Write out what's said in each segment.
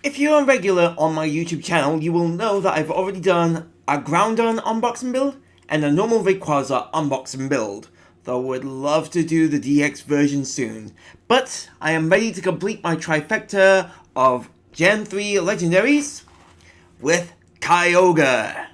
If you're a regular on my YouTube channel, you will know that I've already done a Groudon unboxing build and a normal Rayquaza unboxing build, though I would love to do the DX version soon. But I am ready to complete my trifecta of Gen 3 Legendaries with Kyogre.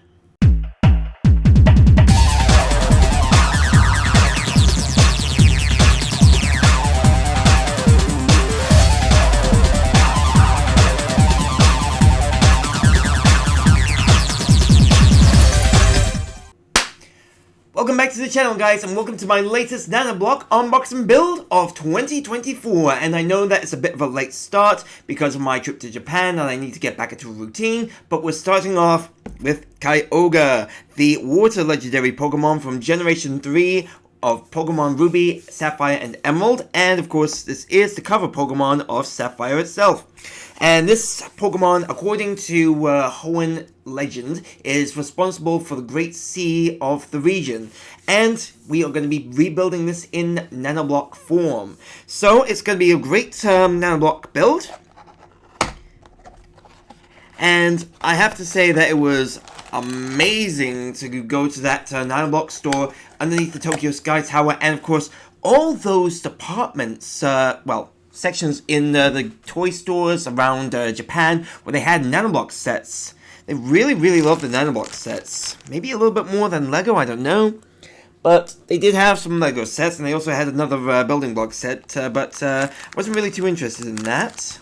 Welcome back to the channel, guys, and welcome to my latest Nanoblock unboxing build of 2024. And I know that it's a bit of a late start because of my trip to Japan and I need to get back into a routine, but we're starting off with Kyogre, the water legendary Pokemon from Generation 3 of Pokemon Ruby, Sapphire, and Emerald. And of course, this is the cover Pokemon of Sapphire itself. And this Pokemon, according to Hoenn legend, is responsible for the Great Sea of the region. And we are going to be rebuilding this in Nanoblock form. So it's going to be a great Nanoblock build. And I have to say that it was amazing to go to that Nanoblock store underneath the Tokyo Sky Tower. And of course, all those departments, sections in the toy stores around Japan where they had Nanoblock sets. They really love the Nanoblock sets. Maybe a little bit more than Lego, I don't know. But they did have some Lego sets, and they also had another building block set, but I wasn't really too interested in that,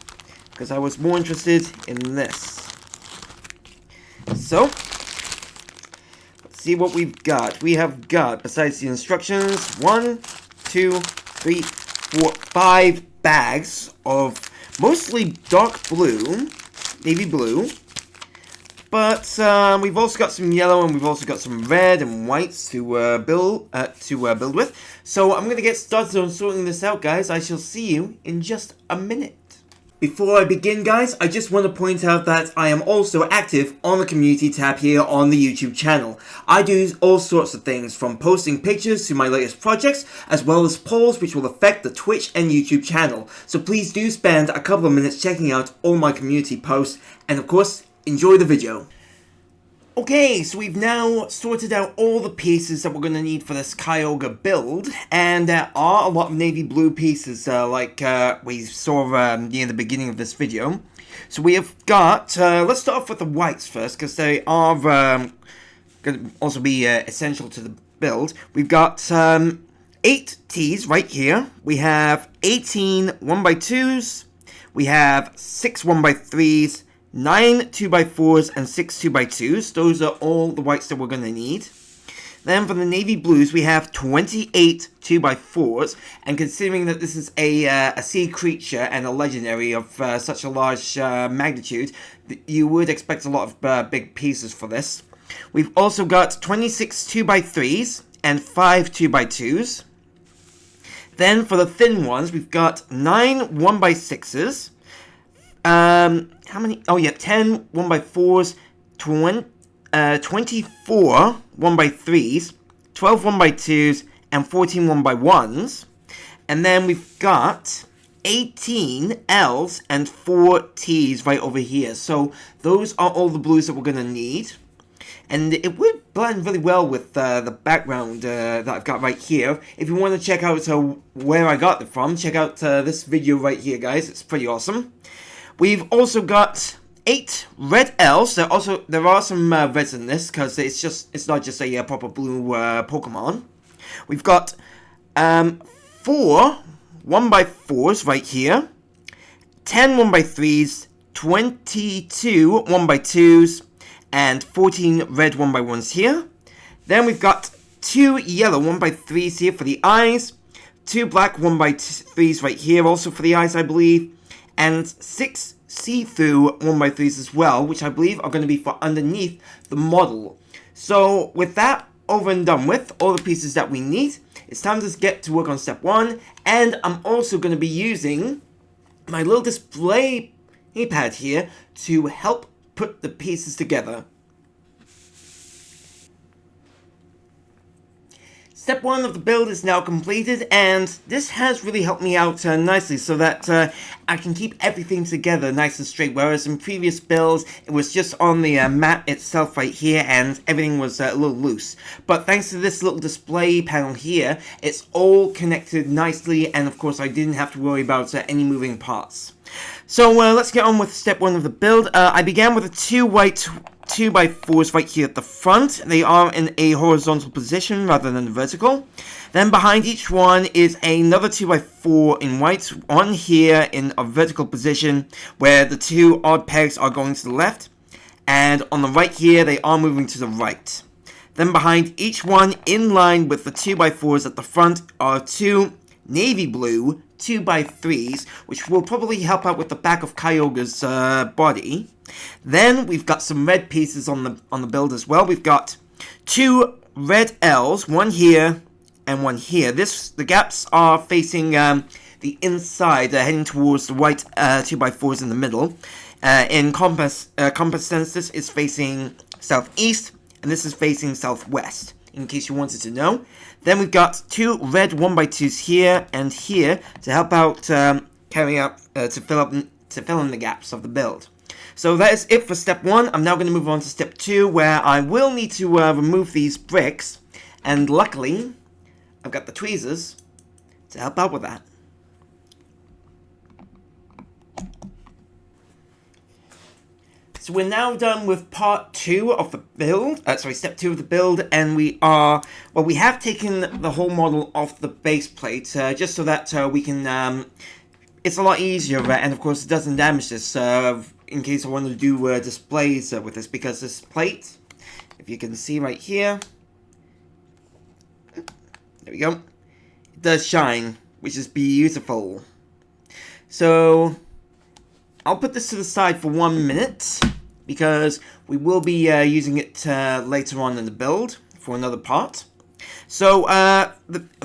because I was more interested in this. So, let's see what we've got. We have got, besides the instructions, 1, 2, 3, 4, 5 bags of mostly dark blue, navy blue, but we've also got some yellow and we've also got some red and whites to build with. So I'm gonna get started on sorting this out, guys. I shall see you in just a minute. Before I begin, guys, I just want to point out that I am also active on the community tab here on the YouTube channel. I do all sorts of things, from posting pictures to my latest projects, as well as polls which will affect the Twitch and YouTube channel. So please do spend a couple of minutes checking out all my community posts, and of course, enjoy the video. Okay, so we've now sorted out all the pieces that we're going to need for this Kyogre build, and there are a lot of navy blue pieces like we saw near the beginning of this video. So we have got, let's start off with the whites first, because they are going to also be essential to the build. We've got 8 Ts right here. We have 18 1x2s, we have 6 1x3s, 9 2x4s and 6 2x2s. Those are all the whites that we're going to need. Then for the navy blues, we have 28 2x4s, and considering that this is a sea creature and a legendary of such a large magnitude, you would expect a lot of big pieces for this. We've also got 26 2x3s and 5 2x2s. Then for the thin ones, we've got 9 1x6s. How many? Oh yeah, 10 1x4s, 24 1x3s, 12 1x2s, and 14 1x1s. And then we've got 18 Ls and 4 Ts right over here. So those are all the blues that we're going to need. And it would blend really well with the background that I've got right here. If you want to check out where I got it from, check out this video right here, guys. It's pretty awesome. We've also got 8 red Ls. There are some reds in this because it's not just a proper blue Pokemon. We've got 4 1x4s right here, 10 1x3s, 22 1x2s, and 14 red 1x1s here. Then we've got 2 yellow 1x3s here for the eyes, 2 black 1x3s right here also for the eyes, I believe, and 6 see-through 1x3s as well, which I believe are going to be for underneath the model. So with that over and done with, all the pieces that we need, it's time to get to work on step 1, and I'm also going to be using my little display pad here to help put the pieces together. Step 1 of the build is now completed, and this has really helped me out nicely so that I can keep everything together nice and straight, whereas in previous builds it was just on the map itself right here and everything was a little loose. But thanks to this little display panel here, it's all connected nicely, and of course I didn't have to worry about any moving parts. So let's get on with step 1 of the build. I began with the 2 white 2x4s right here at the front. They are in a horizontal position rather than vertical. Then behind each one is another 2x4 in white, one here in a vertical position where the 2 odd pegs are going to the left, and on the right here they are moving to the right. Then behind each one in line with the 2x4s at the front are 2 navy blue 2x3s, which will probably help out with the back of Kyogre's body. Then we've got some red pieces on the build as well. We've got 2 red L's, one here and one here. The gaps are facing the inside, heading towards the white 2x4s in the middle. In compass sense, this is facing southeast, and this is facing southwest, in case you wanted to know. Then we've got 2 red 1x2s here and here to help out to fill in the gaps of the build. So that is it for step 1. I'm now going to move on to step 2, where I will need to remove these bricks, and luckily I've got the tweezers to help out with that. So we're now done with part 2 of the build, step 2 of the build, and we have taken the whole model off the base plate, just so that we can, it's a lot easier, and of course it doesn't damage this, in case I want to do displays with this, because this plate, if you can see right here, there we go, it does shine, which is beautiful. So I'll put this to the side for 1 minute, because we will be using it later on in the build for another part. So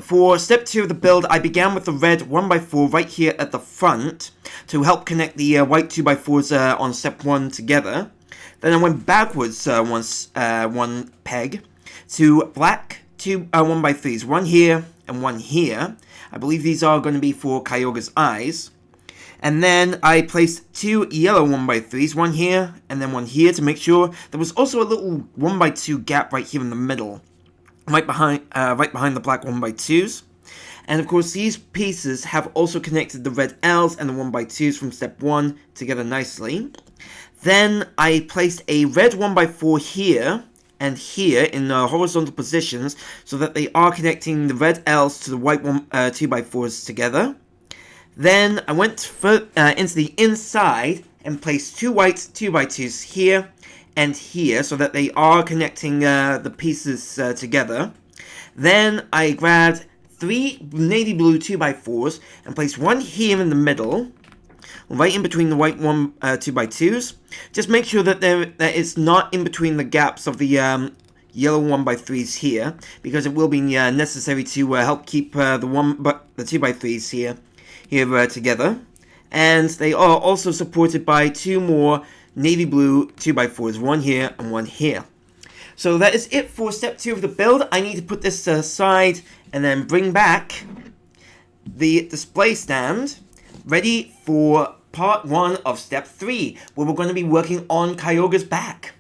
for step 2 of the build, I began with the red 1x4 right here at the front to help connect the white 2x4s on step 1 together. Then I went backwards one peg to black 2 1x3s, one here and one here. I believe these are going to be for Kyogre's eyes. And then I placed 2 yellow 1x3s, one here and then one here, to make sure there was also a little 1x2 gap right here in the middle, right behind the black 1x2s. And of course these pieces have also connected the red L's and the 1x2s from step 1 together nicely. Then I placed a red 1x4 here and here in horizontal positions so that they are connecting the red L's to the white 2x4s together. Then I went into the inside and placed 2 white 2x2s here and here so that they are connecting the pieces together. Then I grabbed 3 navy blue 2x4s and placed one here in the middle, right in between the white 2x2s. Just make sure that it's not in between the gaps of the yellow 1x3s here, because it will be necessary to help keep the 2x3s here together. And they are also supported by 2 more navy blue 2x4s, one here and one here. So that is it for step 2 of the build. I need to put this aside and then bring back the display stand ready for part 1 of step 3, where we're going to be working on Kyogre's back.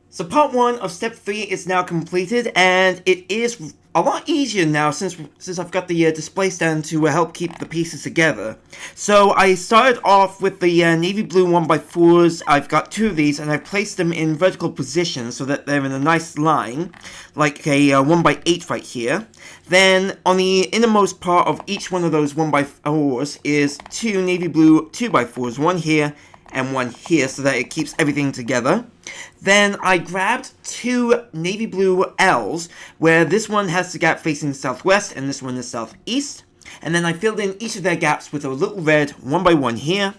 So part 1 of step 3 is now completed, and it is a lot easier now since I've got the display stand to help keep the pieces together. So I started off with the navy blue 1x4s. I've got 2 of these, and I've placed them in vertical positions so that they're in a nice line, like a 1x8 right here. Then on the innermost part of each one of those 1x4s is 2 navy blue 2x4s, one here and one here, so that it keeps everything together. Then I grabbed 2 navy blue L's, where this one has the gap facing southwest and this one is southeast. And then I filled in each of their gaps with a little red 1x1 here,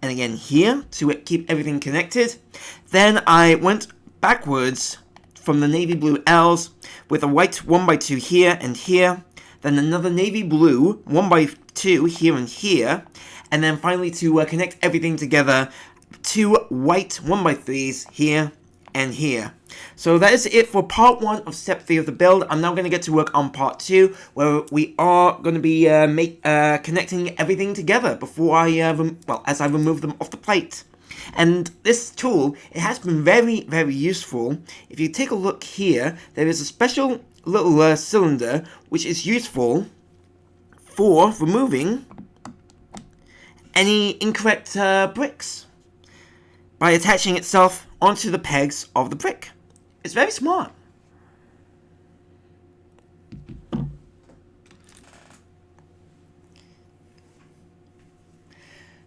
and again here, to keep everything connected. Then I went backwards from the navy blue L's with a white 1x2 here and here. Then another navy blue 1x2 here and here. And then finally, to connect everything together, two white 1x3s here and here. So that is it for part 1 of step 3 of the build. I'm now going to get to work on part 2, where we are going to be connecting everything together before I, as I remove them off the plate. And this tool, it has been very, very useful. If you take a look here, there is a special little cylinder which is useful for removing any incorrect bricks by attaching itself onto the pegs of the brick. It's very smart.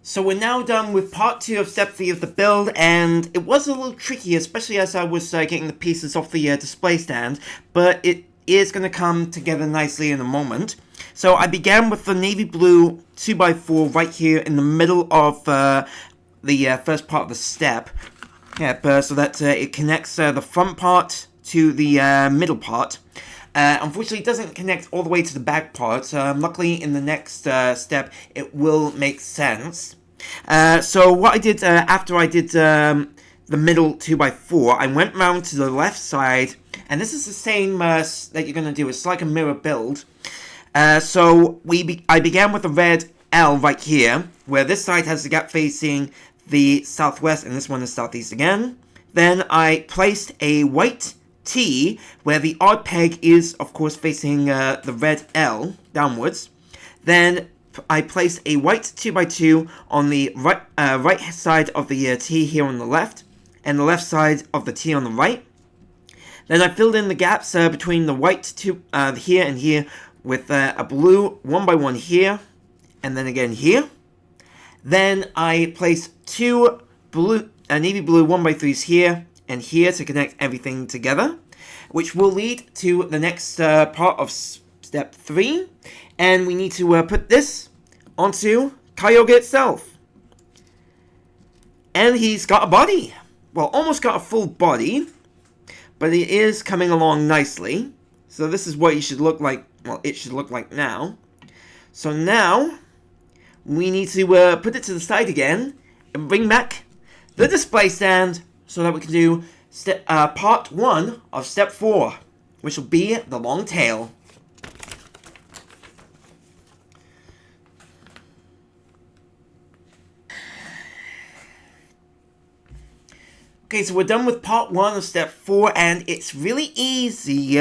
So we're now done with part 2 of step 3 of the build, and it was a little tricky, especially as I was getting the pieces off the display stand, but it is going to come together nicely in a moment. So I began with the navy blue 2x4 right here in the middle of the first part of the step. So that it connects the front part to the middle part. Unfortunately, it doesn't connect all the way to the back part. Luckily, in the next step, it will make sense. So what I did after I did the middle 2x4, I went round to the left side, and this is the same that you're going to do. It's like a mirror build. So I began with the red L right here, where this side has the gap facing the southwest, and this one is southeast again. Then I placed a white T, where the odd peg is, of course, facing the red L downwards. Then I placed a white 2x2 on the right side of the T here on the left, and the left side of the T on the right. Then I filled in the gaps between the white here and here with a blue 1x1 here, and then again here. Then I placed two navy blue 1x3s here and here to connect everything together, which will lead to the next part of step 3. And we need to put this onto Kyogre itself. And he's got a body. Well, almost got a full body, but it is coming along nicely. So this is what it should look like. Well, it should look like now. So now we need to put it to the side again and bring back the display stand so that we can do part 1 of step 4, which will be the long tail. Okay, so we're done with part 1 of step 4, and it's really easy.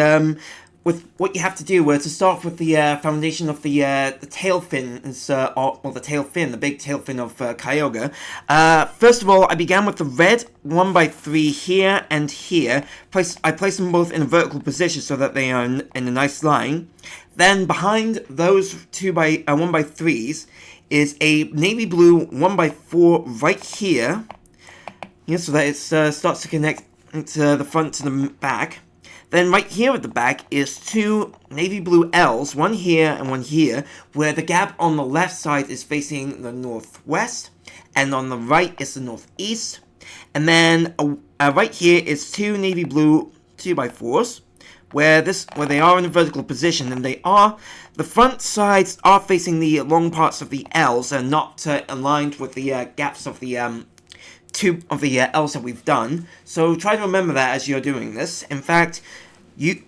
With what you have to do, to start with the foundation of the tail fin, the big tail fin of Kyogre. First of all, I began with the red 1x3 here and here. I placed them both in a vertical position so that they are in a nice line. Then behind those 1x3s is a navy blue 1x4 right here. So that it starts to connect the front to the back. Then right here at the back is two navy blue L's, one here and one here, where the gap on the left side is facing the northwest, and on the right is the northeast. And then right here is two navy blue 2x4s, where they are in a vertical position, and the front sides are facing the long parts of the L's and not aligned with the gaps of the L's that we've done. So try to remember that as you're doing this. In fact, the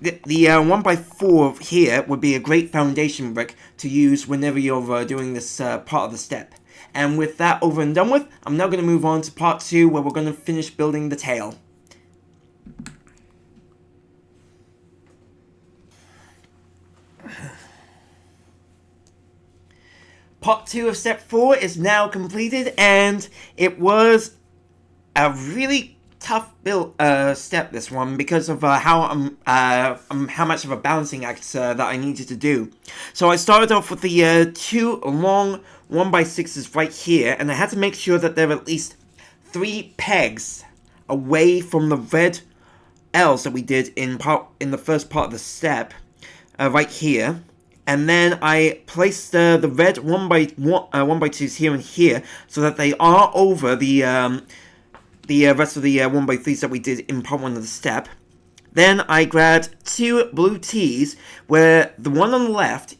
1x4 here would be a great foundation brick to use whenever you're doing this part of the step. And with that over and done with, I'm now going to move on to part 2, where we're going to finish building the tail. Part 2 of step 4 is now completed, and it was a really tough build step, this one, because of how much of a balancing act that I needed to do. So I started off with the two long 1x6s right here, and I had to make sure that there are at least 3 pegs away from the red L's that we did in the first part of the step, right here. And then I placed the red 1x2s here and here, so that they are over the rest of the 1x3s that we did in part 1 of the step. Then I grabbed two blue T's, where the one on the left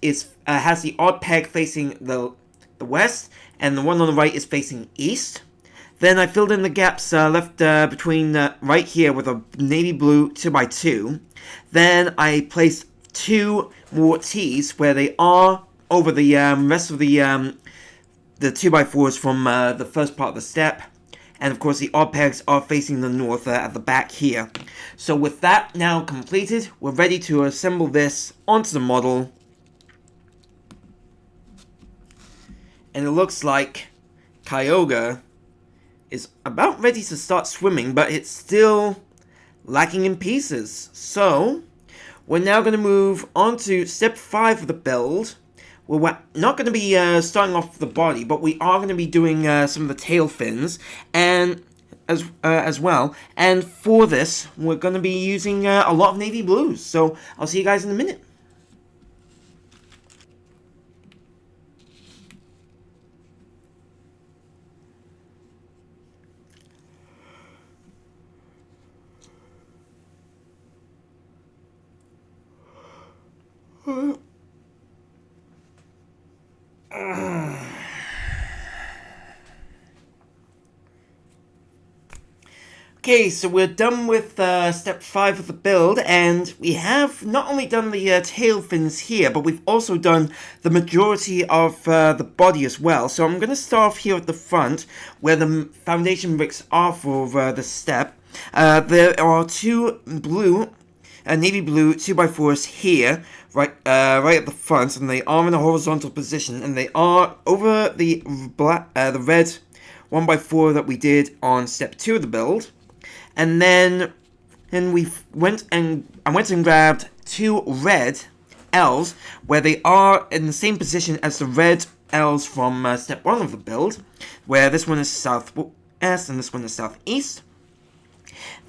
has the odd peg facing the west, and the one on the right is facing east. Then I filled in the gaps left between right here with a navy blue 2x2. Then I placed 2 more T's where they are over the rest of the 2x4s from the first part of the step. And of course the odd pegs are facing the north at the back here. So with that now completed, we're ready to assemble this onto the model. And it looks like Kyogre is about ready to start swimming, but it's still lacking in pieces. So we're now going to move on to step 5 of the build. We're not going to be starting off with the body, but we are going to be doing some of the tail fins and as well. And for this, we're going to be using a lot of navy blues. So I'll see you guys in a minute. Okay, so we're done with step 5 of the build, and we have not only done the tail fins here, but we've also done the majority of the body as well. So I'm going to start off here at the front, where the foundation bricks are for the step. There are 2 blue, navy blue 2x4s here, right at the front, and they are in a horizontal position, and they are over the red 1x4 that we did on step 2 of the build. And then I went and grabbed 2 red L's, where they are in the same position as the red L's from step 1 of the build, where this one is southwest and this one is southeast.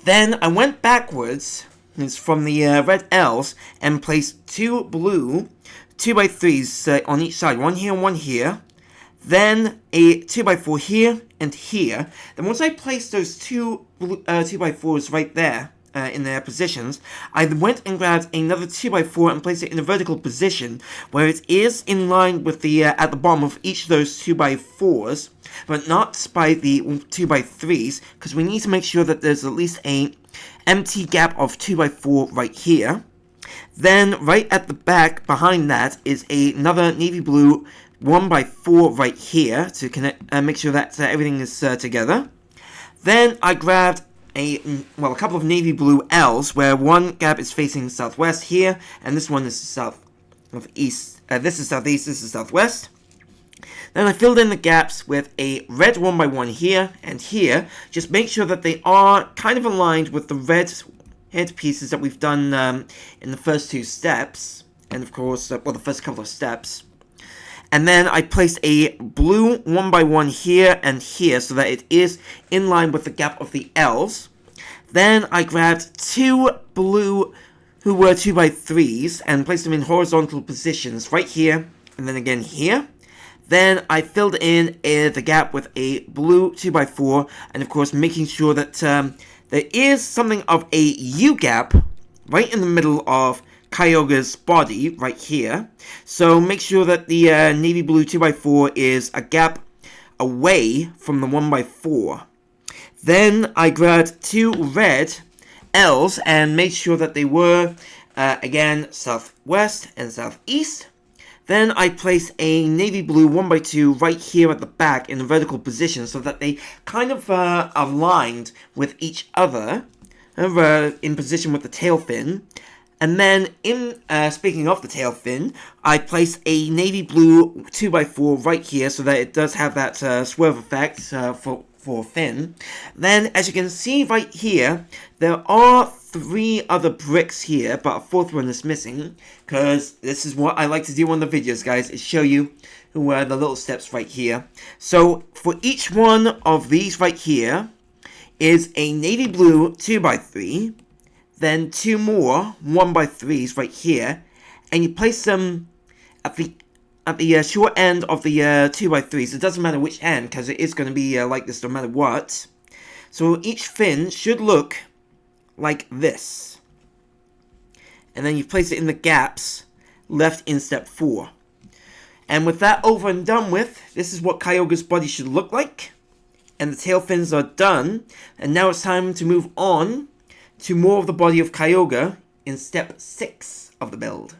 Then I went backwards from the red L's and placed 2 blue 2x3s on each side, one here and one here. Then a 2x4 here and here. Then once I placed those 2 2x4s right there in their positions, I went and grabbed another 2x4 and placed it in a vertical position where it is in line with the at the bottom of each of those 2x4s, but not by the 2x3s, because we need to make sure that there's at least a empty gap of 2x4 right here. Then right at the back behind that is another navy blue 1x4 right here to connect, make sure that everything is together. Then I grabbed a couple of navy blue L's, where one gap is facing southwest here, and this one is southeast. This is southeast, this is southwest. Then I filled in the gaps with a red 1x1 here and here. Just make sure that they are kind of aligned with the red head pieces that we've done in the first 2 steps, and of course, the first couple of steps. And then I placed a blue 1x1 here and here so that it is in line with the gap of the L's. Then I grabbed 2 blue who were 2x3s and placed them in horizontal positions right here and then again here. Then I filled in the gap with a blue 2x4, and of course making sure that there is something of a U gap right in the middle of Kyogre's body right here. So make sure that the navy blue 2x4 is a gap away from the 1x4. Then I grabbed 2 red L's and made sure that they were again southwest and southeast. Then I placed a navy blue 1x2 right here at the back in a vertical position so that they kind of aligned with each other in position with the tail fin. And then, speaking of the tail fin, I placed a navy blue 2x4 right here so that it does have that swerve effect for fin. Then, as you can see right here, there are 3 other bricks here, but a 4th one is missing, because this is what I like to do on the videos, guys, is show you the little steps right here. So, for each one of these right here is a navy blue 2x3, then 2 more 1x3s right here, and you place them at the short end of the 2x3s. It doesn't matter which end, because it is going to be like this no matter what. So each fin should look like this. And then you place it in the gaps left in step 4. And with that over and done with, this is what Kyogre's body should look like. and the tail fins are done. And now it's time to move on to more of the body of Kyogre in step 6 of the build.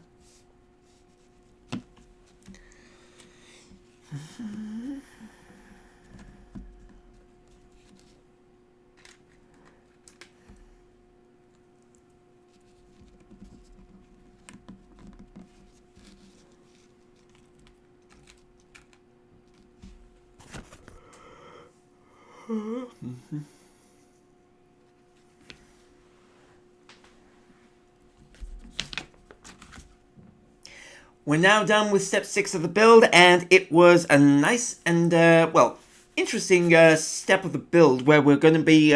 We're now done with step 6 of the build, and it was a nice and, well, interesting step of the build where we're going to be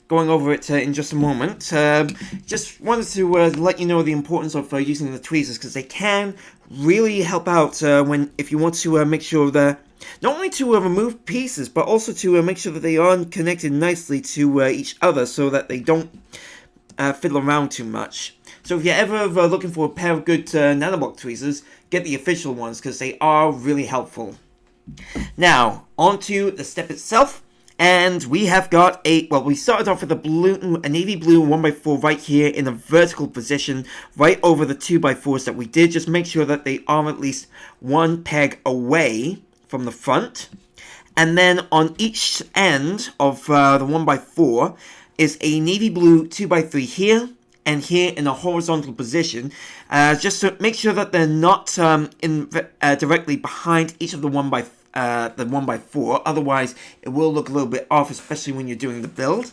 going over it in just a moment. Just wanted to let you know the importance of using the tweezers, because they can really help out if you want to make sure that not only to remove pieces, but also to make sure that they are connected nicely to each other so that they don't fiddle around too much. So if you're ever looking for a pair of good Nanoblock tweezers, get the official ones because they are really helpful. Now, on to the step itself. And we have got we started off with a navy blue 1x4 right here in a vertical position, right over the 2x4s that we did. Just make sure that they are at least one peg away from the front. And then on each end of the 1x4 is a navy blue 2x3 here, and here in a horizontal position, just to make sure that they're not directly behind each of the 1x4, otherwise it will look a little bit off, especially when you're doing the build.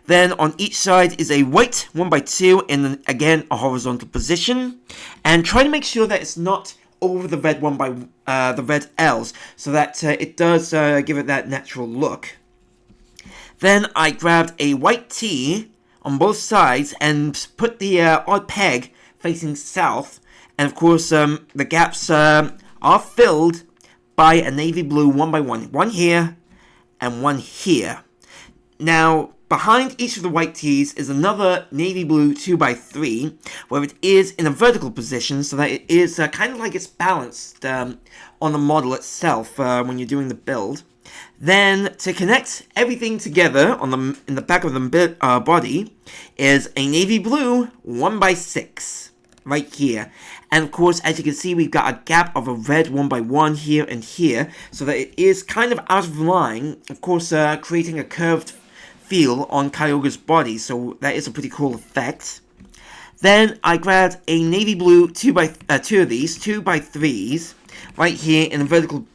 Then on each side is a white 1x2 in, again, a horizontal position, and try to make sure that it's not over the red the red L's, so that it does give it that natural look. Then I grabbed a white T on both sides and put the odd peg facing south, and of course the gaps are filled by a navy blue 1x1, one here and one here. Now behind each of the white T's is another navy blue 2x3 where it is in a vertical position so that it is kind of like it's balanced on the model itself when you're doing the build. Then, to connect everything together in the back of the body is a navy blue 1x6 right here. And of course, as you can see, we've got a gap of a red 1x1 here and here, so that it is kind of out of line, of course, creating a curved feel on Kyogre's body, so that is a pretty cool effect. Then I grabbed a navy blue two of these 2x3s right here in a vertical,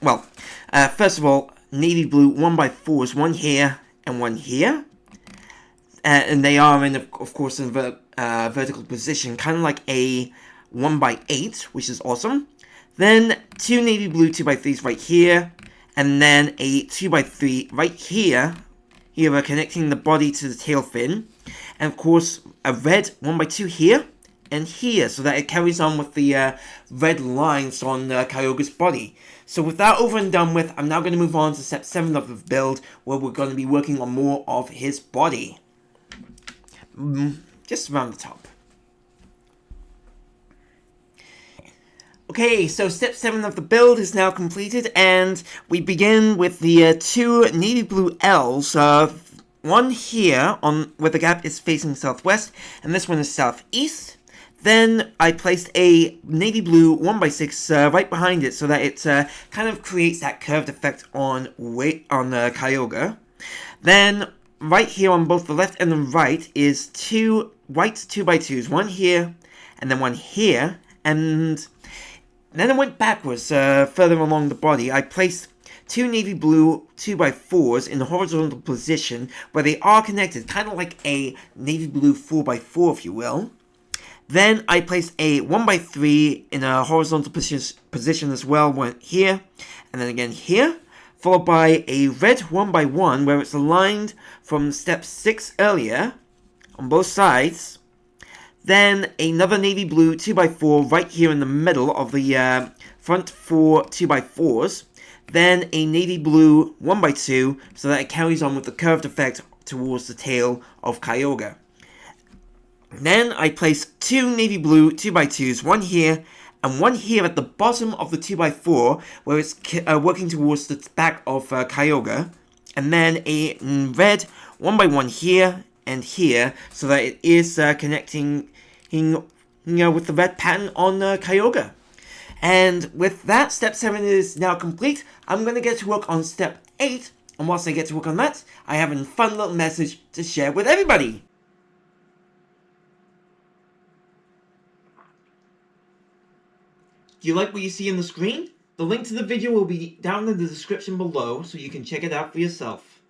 first of all, navy blue 1x4s, one here and one here. And they are in, of course, in a vertical position, kind of like a 1x8, which is awesome. Then two navy blue 2x3s right here, and then a 2x3 right here. Here we're connecting the body to the tail fin, and of course a red 1x2 here and here, so that it carries on with the red lines on Kyogre's body. So with that over and done with, I'm now going to move on to step 7 of the build, where we're going to be working on more of his body. Just around the top. Okay, so step 7 of the build is now completed, and we begin with the two navy blue L's. One here, where the gap is facing southwest, and this one is southeast. Then I placed a navy blue 1x6 right behind it, so that it kind of creates that curved effect on Kyogre. Then right here on both the left and the right is two white 2x2s, one here and then one here, and then I went backwards further along the body. I placed two navy blue 2x4s in the horizontal position where they are connected, kind of like a navy blue 4x4, if you will. Then I placed a 1x3 in a horizontal position as well, one here, and then again here, followed by a red 1x1 where it's aligned from step 6 earlier on both sides. Then another navy blue 2x4 right here in the middle of the front 4 2x4s. Then a navy blue 1x2 so that it carries on with the curved effect towards the tail of Kyogre. Then I placed two navy blue 2x2s, one here and one here at the bottom of the 2x4 where it's working towards the back of Kyogre. and then a red 1x1 here and here, so that it is connecting with the red pattern on Kyogre. And with that, step 7 is now complete. I'm going to get to work on step 8, and whilst I get to work on that, I have a fun little message to share with everybody. Do you like what you see on the screen? The link to the video will be down in the description below, so you can check it out for yourself.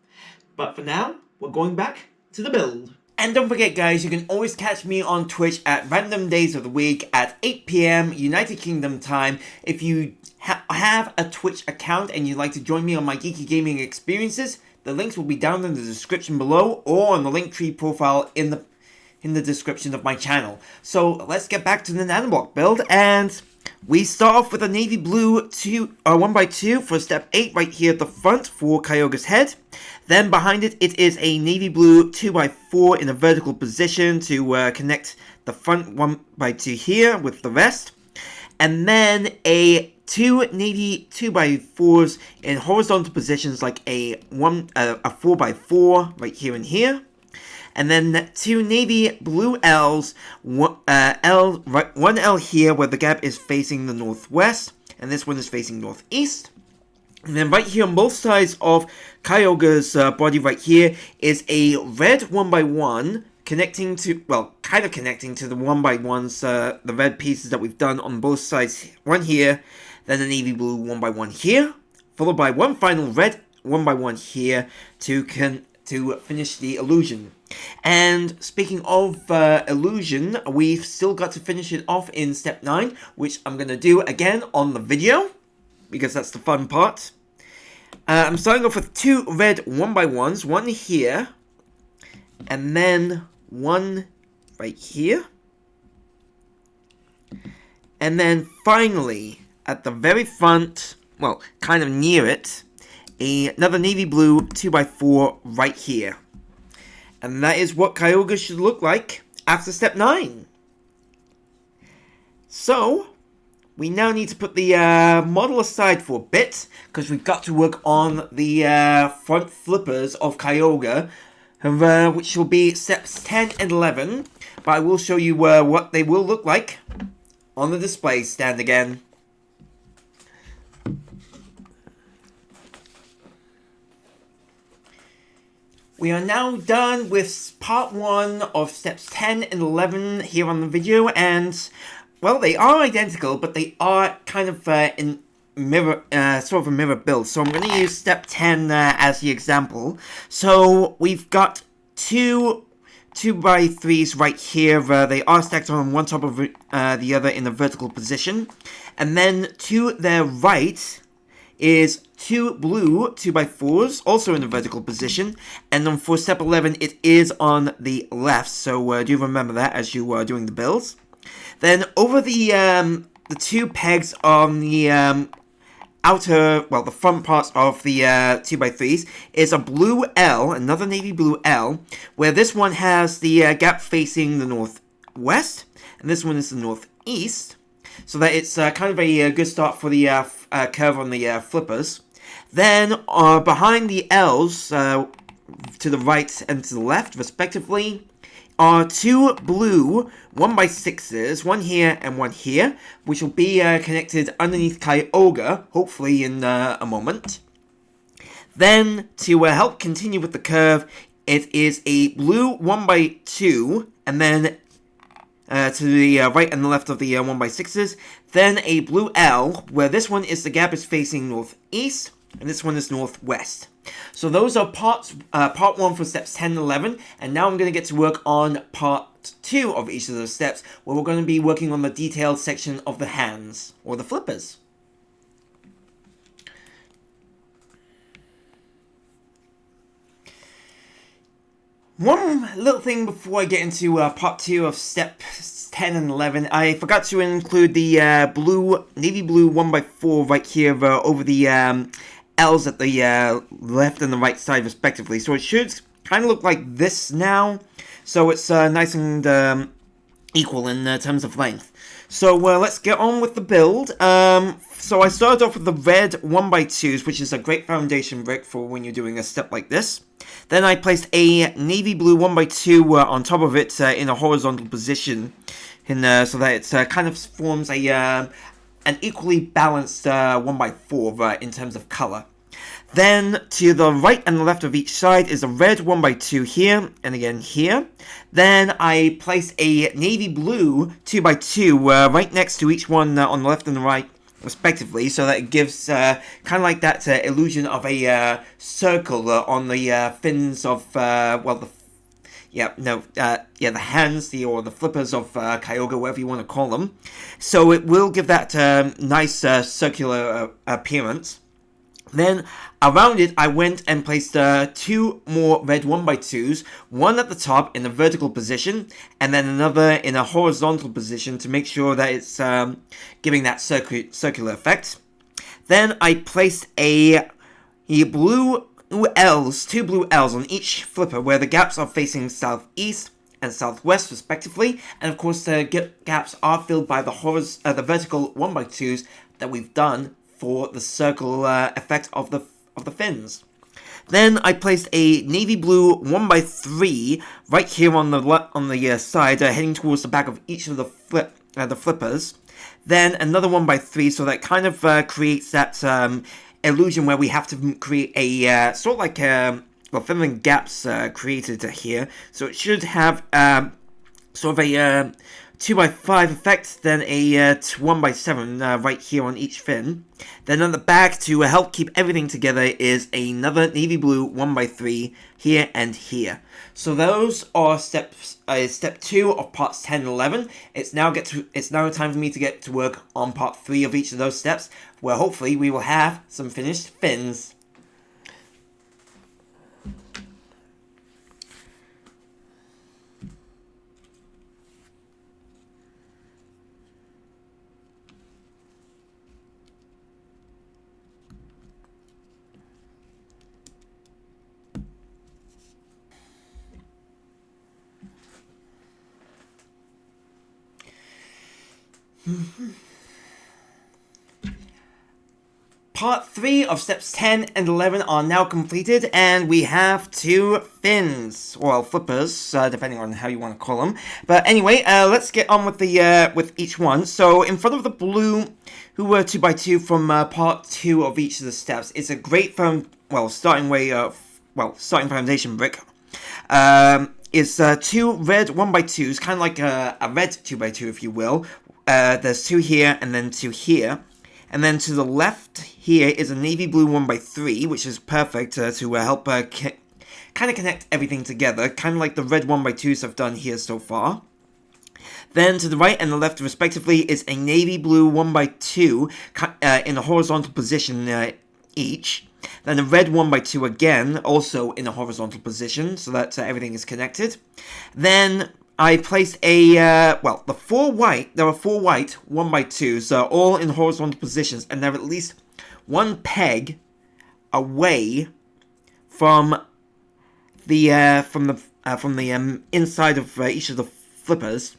But for now, we're going back to the build. And don't forget guys, you can always catch me on Twitch at random days of the week at 8 PM United Kingdom time. If you have a Twitch account and you'd like to join me on my geeky gaming experiences, the links will be down in the description below or on the Linktree profile in the description of my channel. So let's get back to the Nanoblock build, and we start off with a navy blue 1x2 for step 8 right here at the front for Kyogre's head. Then behind it, it is a navy blue 2x4 in a vertical position to connect the front 1x2 here with the rest. And then a 2 navy 2x4s in horizontal positions like a 4x4 right here and here. And then 2 navy blue L's, one L here where the gap is facing the northwest, and this one is facing northeast. And then right here on both sides of Kyogre's body right here is a red 1x1 connecting to, well, kind of connecting to the 1x1s, the red pieces that we've done on both sides. One here, then a navy blue 1x1 here, followed by one final red 1x1 here to finish the illusion. And speaking of illusion, we've still got to finish it off in step 9, which I'm going to do again on the video, because that's the fun part. I'm starting off with 2 red 1x1s, one here, and then one right here. And then finally, at the very front, well, kind of near it, another navy blue 2x4 right here. And that is what Kyogre should look like after step 9. So, we now need to put the model aside for a bit, because we've got to work on the front flippers of Kyogre, which will be steps 10 and 11. But I will show you what they will look like on the display stand again. We are now done with part 1 of steps 10 and 11 here on the video, and, well, they are identical, but they are kind of in mirror, sort of a mirror build. So I'm going to use step 10 as the example. So we've got 2 2x3s right here. They are stacked on one top of the other in a vertical position. And then to their right is 2 blue 2x4s, also in a vertical position. And then for step 11, it is on the left. So do remember that as you are doing the builds. Then over the 2 pegs on the outer, well, the front parts of the 2x3s is a blue L, another navy blue L, where this one has the gap facing the northwest, and this one is the northeast, so that it's kind of a good start for the curve on the flippers. Then behind the L's, to the right and to the left, respectively, are 2 blue 1x6s, one here and one here, which will be connected underneath Kyogre, hopefully in a moment. Then, to help continue with the curve, it is a blue 1x2, and then to the right and the left of the 1x6s. Then a blue L, where this one is the gap is facing northeast, and this one is northwest. So those are part 1 for steps 10 and 11, and now I'm going to get to work on part 2 of each of those steps, where we're going to be working on the detailed section of the hands, or the flippers. One little thing before I get into part 2 of steps 10 and 11, I forgot to include the navy blue 1x4 right here over the L's at the left and the right side respectively. So it should kind of look like this now. So it's nice and equal in terms of length. So let's get on with the build. So I started off with the red 1x2s, which is a great foundation brick for when you're doing a step like this. Then I placed a navy blue 1x2 on top of it in a horizontal position, so that it kind of forms a an equally balanced 1x4 in terms of color. Then, to the right and the left of each side is a red 1x2 here, and again here. Then I place a navy blue 2x2 right next to each one on the left and the right, respectively, so that it gives kind of like that illusion of a circle on the fins of, the hands, or the flippers of Kyogre, whatever you want to call them. So it will give that nice circular appearance. Then, around it, I went and placed 2 more red 1x2s, one at the top in a vertical position, and then another in a horizontal position to make sure that it's giving that circular effect. Then I placed two blue Ls on each flipper where the gaps are facing southeast and southwest respectively, and of course the gaps are filled by the vertical 1x2s that we've done for the circle effect of the fins. Then I placed a navy blue 1x3 right here on the side, heading towards the back of each of the flippers. Then another 1x3, so that kind of creates that illusion where we have to create a sort of like filling gaps created here. So it should have sort of a 2x5 effect, then a 1x7 right here on each fin. Then on the back, to help keep everything together, is another navy blue 1x3 here and here. So those are step 2 of parts 10 and 11. It's now time for me to get to work on part 3 of each of those steps, where hopefully we will have some finished fins. Part 3 of steps 10 and 11 are now completed, and we have 2 fins, well, flippers, depending on how you want to call them. But anyway, let's get on with with each one. So in front of the blue, who were 2x2 from part 2 of each of the steps, it's a great starting foundation brick. Is 2 red 1x2s, kind of like a red 2x2, if you will. There's 2 here and then 2 here. And then to the left here is a navy blue 1x3, which is perfect to help kind of connect everything together, kind of like the red 1x2s have done here so far. Then to the right and the left, respectively, is a navy blue 1x2 in a horizontal position each. Then a red 1x2 again, also in a horizontal position, so that everything is connected. Then I placed there are 4 white 1x2s, all in horizontal positions, and they're at least 1 peg away from the inside of each of the flippers.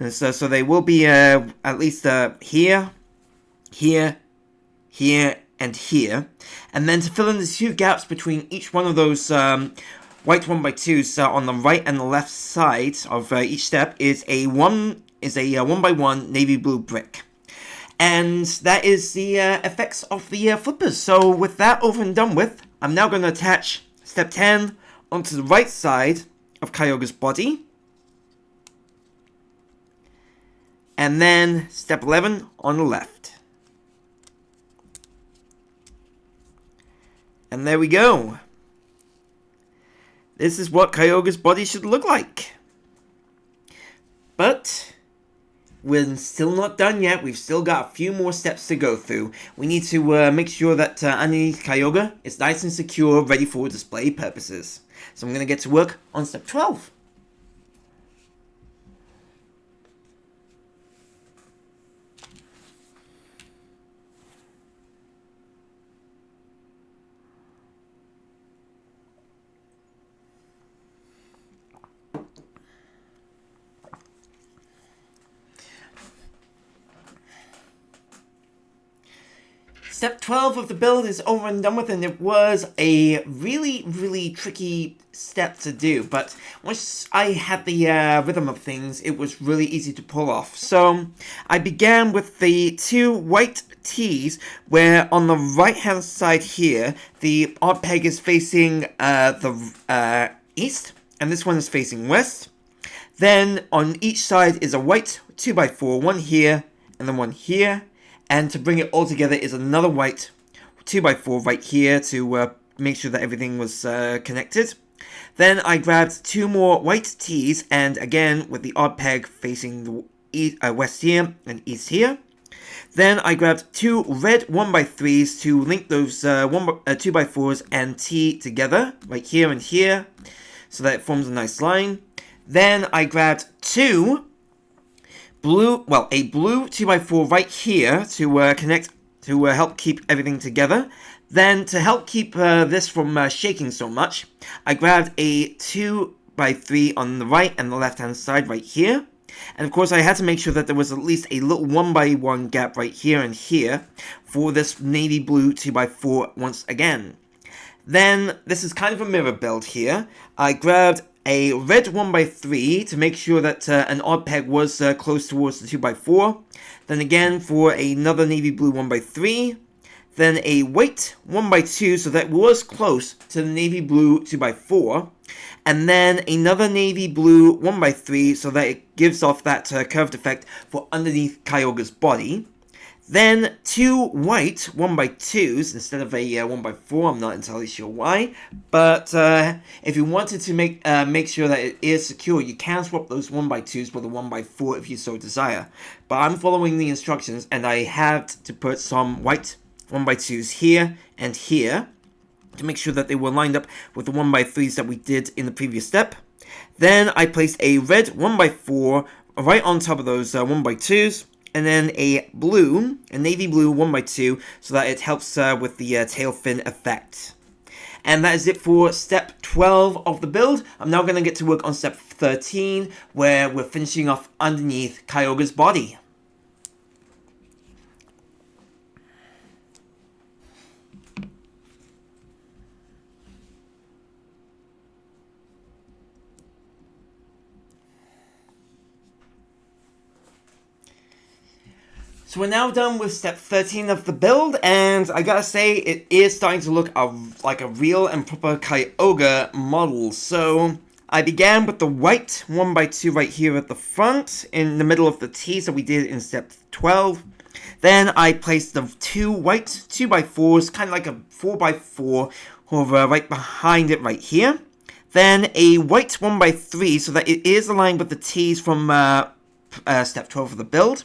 So they will be at least here, and here. And then to fill in the 2 gaps between each one of those white 1x2s on the right and the left side of each step is a 1x1 navy blue brick. And that is the effects of the flippers. So with that over and done with, I'm now going to attach step 10 onto the right side of Kyogre's body. And then step 11 on the left. And there we go. This is what Kyogre's body should look like. But we're still not done yet. We've still got a few more steps to go through. We need to make sure that underneath Kyogre is nice and secure, ready for display purposes. So I'm going to get to work on step 12. Step 12 of the build is over and done with, and it was a really tricky step to do, but once I had the rhythm of things, it was really easy to pull off. So I began with the 2 white T's, where on the right hand side here, the odd peg is facing the east, and this one is facing west. Then on each side is a white 2x4, one here, and then one here. And to bring it all together is another white 2x4 right here to make sure that everything was connected. Then I grabbed 2 more white T's, and again with the odd peg facing the west here and east here. Then I grabbed 2 red 1x3s to link those 2x4s and T together, right here and here, so that it forms a nice line. Then I grabbed 2 a blue 2x4 right here to connect, to help keep everything together. Then to help keep this from shaking so much, I grabbed a 2x3 on the right and the left hand side right here. And of course I had to make sure that there was at least a little 1x1 gap right here and here for this navy blue 2x4 once again. Then this is kind of a mirror build here. I grabbed a red 1x3 to make sure that an odd peg was close towards the 2x4. Then again for another navy blue 1x3. Then a white 1x2 so that was close to the navy blue 2x4. And then another navy blue 1x3 so that it gives off that curved effect for underneath Kyogre's body. Then 2 white 1x2s instead of a 1x4, I'm not entirely sure why. But if you wanted to make sure that it is secure, you can swap those 1x2s with a 1x4 if you so desire. But I'm following the instructions, and I had to put some white 1x2s here and here to make sure that they were lined up with the 1x3s that we did in the previous step. Then I placed a red 1x4 right on top of those 1x2s. And then a navy blue 1x2, so that it helps with the tail fin effect. And that is it for step 12 of the build. I'm now going to get to work on step 13, where we're finishing off underneath Kyogre's body. So we're now done with step 13 of the build, and I gotta say, it is starting to look like a real and proper Kyogre model. So I began with the white 1x2 right here at the front, in the middle of the T that we did in step 12. Then I placed the 2 white 2x4s, kind of like a 4x4, right behind it right here. Then a white 1x3, so that it is aligned with the T's from step 12 of the build.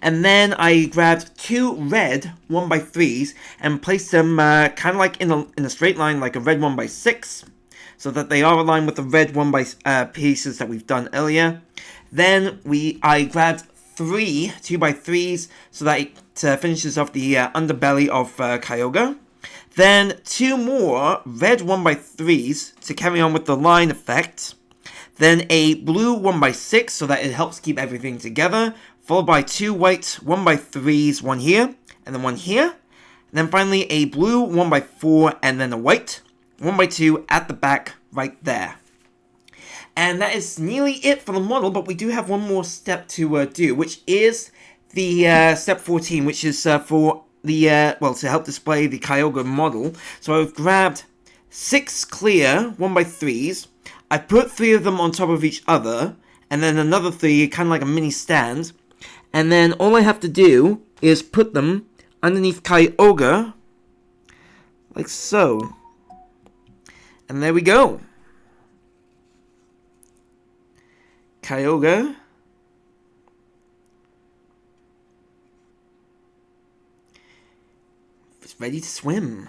And then I grabbed 2 red 1x3s and placed them kind of like in a straight line, like a red 1x6, so that they are aligned with the red 1x pieces that we've done earlier. Then I grabbed 3 2x3s so that it finishes off the underbelly of Kyogre. Then 2 more red 1x3s to carry on with the line effect. Then a blue 1x6 so that it helps keep everything together, followed by 2 white 1x3s, one here, and then one here. And then finally a blue 1x4, and then a white 1x2 at the back right there. And that is nearly it for the model, but we do have one more step to do, which is the step 14, which is for the, to help display the Kyogre model. So I've grabbed 6 clear 1x3s, I put 3 of them on top of each other, and then another 3, kind of like a mini stand. And then all I have to do is put them underneath Kyogre, like so. And there we go. Kyogre is ready to swim.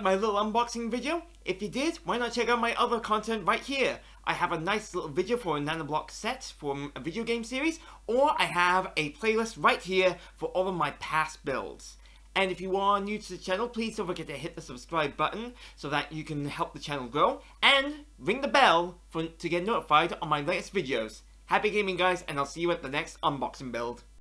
my little unboxing video? If you did, why not check out my other content right here? I have a nice little video for a Nanoblock set from a video game series, or I have a playlist right here for all of my past builds. And if you are new to the channel, please don't forget to hit the subscribe button so that you can help the channel grow, and ring the bell to get notified on my latest videos. Happy gaming, guys, and I'll see you at the next unboxing build.